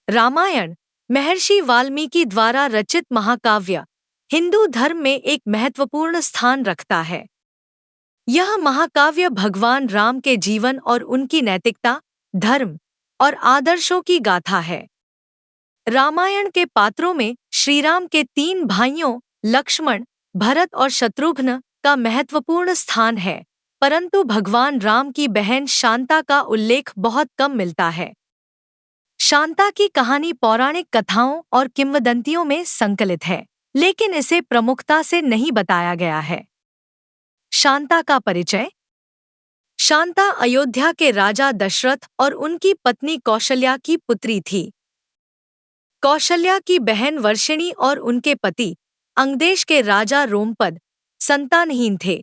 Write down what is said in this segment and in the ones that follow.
रामायण महर्षि वाल्मीकि द्वारा रचित महाकाव्य हिंदू धर्म में एक महत्वपूर्ण स्थान रखता है। यह महाकाव्य भगवान राम के जीवन और उनकी नैतिकता, धर्म और आदर्शों की गाथा है। रामायण के पात्रों में श्रीराम के 3 भाइयों लक्ष्मण, भरत और शत्रुघ्न का महत्वपूर्ण स्थान है, परंतु भगवान राम की बहन शांता का उल्लेख बहुत कम मिलता है। शांता की कहानी पौराणिक कथाओं और किंवदंतियों में संकलित है, लेकिन इसे प्रमुखता से नहीं बताया गया है। शांता का परिचय। शांता अयोध्या के राजा दशरथ और उनकी पत्नी कौशल्या की पुत्री थी। कौशल्या की बहन वर्षिणी और उनके पति अंगदेश के राजा रोमपद संतानहीन थे।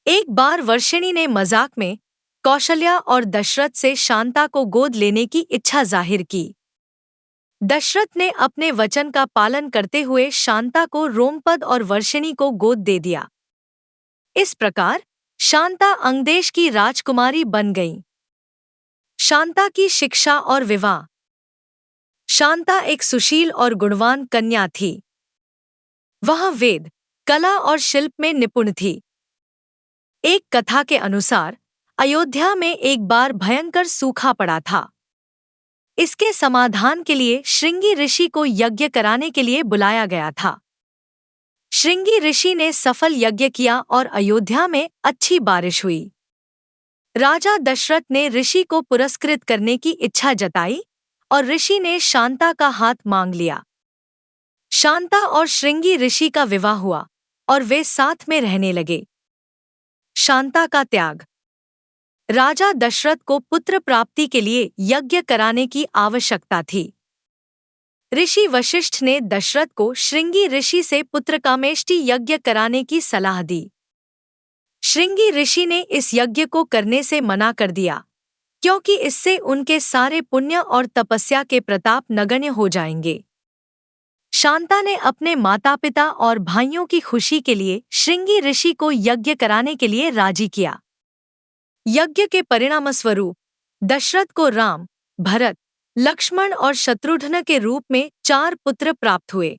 एक बार वर्षिणी ने मजाक में कौशल्या और दशरथ से शांता को गोद लेने की इच्छा जाहिर की। दशरथ ने अपने वचन का पालन करते हुए शांता को रोमपद और वर्षिणी को गोद दे दिया। इस प्रकार शांता अंगदेश की राजकुमारी बन गई। शांता की शिक्षा और विवाह। शांता एक सुशील और गुणवान कन्या थी। वह वेद, कला और शिल्प में निपुण थी। एक कथा के अनुसार अयोध्या में एक बार भयंकर सूखा पड़ा था। इसके समाधान के लिए श्रृंगी ऋषि को यज्ञ कराने के लिए बुलाया गया था। श्रृंगी ऋषि ने सफल यज्ञ किया और अयोध्या में अच्छी बारिश हुई। राजा दशरथ ने ऋषि को पुरस्कृत करने की इच्छा जताई और ऋषि ने शांता का हाथ मांग लिया। शांता और श्रृंगी ऋषि का विवाह हुआ और वे साथ में रहने लगे। शांता का त्याग। राजा दशरथ को पुत्र प्राप्ति के लिए यज्ञ कराने की आवश्यकता थी। ऋषि वशिष्ठ ने दशरथ को श्रृंगी ऋषि से पुत्रकामेष्टि यज्ञ कराने की सलाह दी। श्रृंगी ऋषि ने इस यज्ञ को करने से मना कर दिया, क्योंकि इससे उनके सारे पुण्य और तपस्या के प्रताप नगण्य हो जाएंगे। शांता ने अपने माता पिता और भाइयों की खुशी के लिए श्रृंगी ऋषि को यज्ञ कराने के लिए राजी किया। यज्ञ के परिणामस्वरूप दशरथ को राम, भरत, लक्ष्मण और शत्रुघ्न के रूप में 4 पुत्र प्राप्त हुए।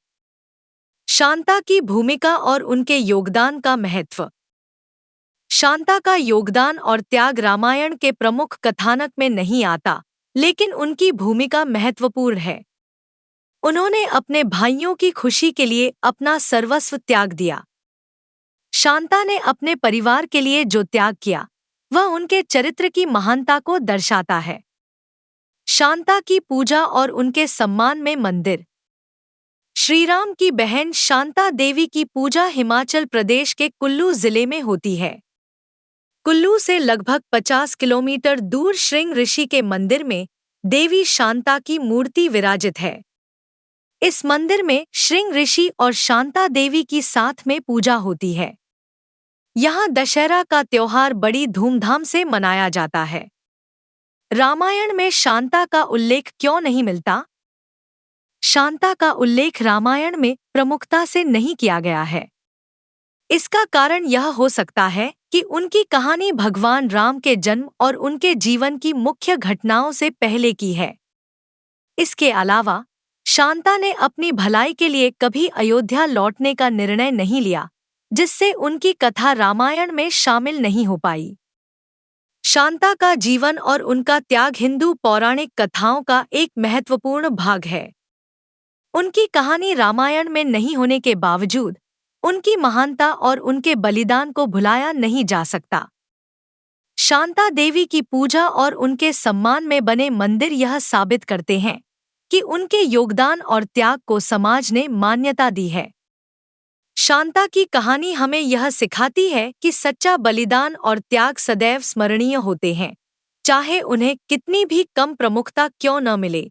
शांता की भूमिका और उनके योगदान का महत्व। शांता का योगदान और त्याग रामायण के प्रमुख कथानक में नहीं आता, लेकिन उनकी भूमिका महत्वपूर्ण है। उन्होंने अपने भाइयों की खुशी के लिए अपना सर्वस्व त्याग दिया। शांता ने अपने परिवार के लिए जो त्याग किया, वह उनके चरित्र की महानता को दर्शाता है। शांता की पूजा और उनके सम्मान में मंदिर। श्रीराम की बहन शांता देवी की पूजा हिमाचल प्रदेश के कुल्लू जिले में होती है। कुल्लू से लगभग 50 किलोमीटर दूर श्रृंग ऋषि के मंदिर में देवी शांता की मूर्ति विराजित है। इस मंदिर में श्रृंग ऋषि और शांता देवी की साथ में पूजा होती है। यहाँ दशहरा का त्योहार बड़ी धूमधाम से मनाया जाता है। रामायण में शांता का उल्लेख क्यों नहीं मिलता? शांता का उल्लेख रामायण में प्रमुखता से नहीं किया गया है। इसका कारण यह हो सकता है कि उनकी कहानी भगवान राम के जन्म और उनके जीवन की मुख्य घटनाओं से पहले की है। इसके अलावा शांता ने अपनी भलाई के लिए कभी अयोध्या लौटने का निर्णय नहीं लिया, जिससे उनकी कथा रामायण में शामिल नहीं हो पाई। शांता का जीवन और उनका त्याग हिंदू पौराणिक कथाओं का एक महत्वपूर्ण भाग है। उनकी कहानी रामायण में नहीं होने के बावजूद उनकी महानता और उनके बलिदान को भुलाया नहीं जा सकता। शांता देवी की पूजा और उनके सम्मान में बने मंदिर यह साबित करते हैं कि उनके योगदान और त्याग को समाज ने मान्यता दी है। शांता की कहानी हमें यह सिखाती है कि सच्चा बलिदान और त्याग सदैव स्मरणीय होते हैं, चाहे उन्हें कितनी भी कम प्रमुखता क्यों न मिले।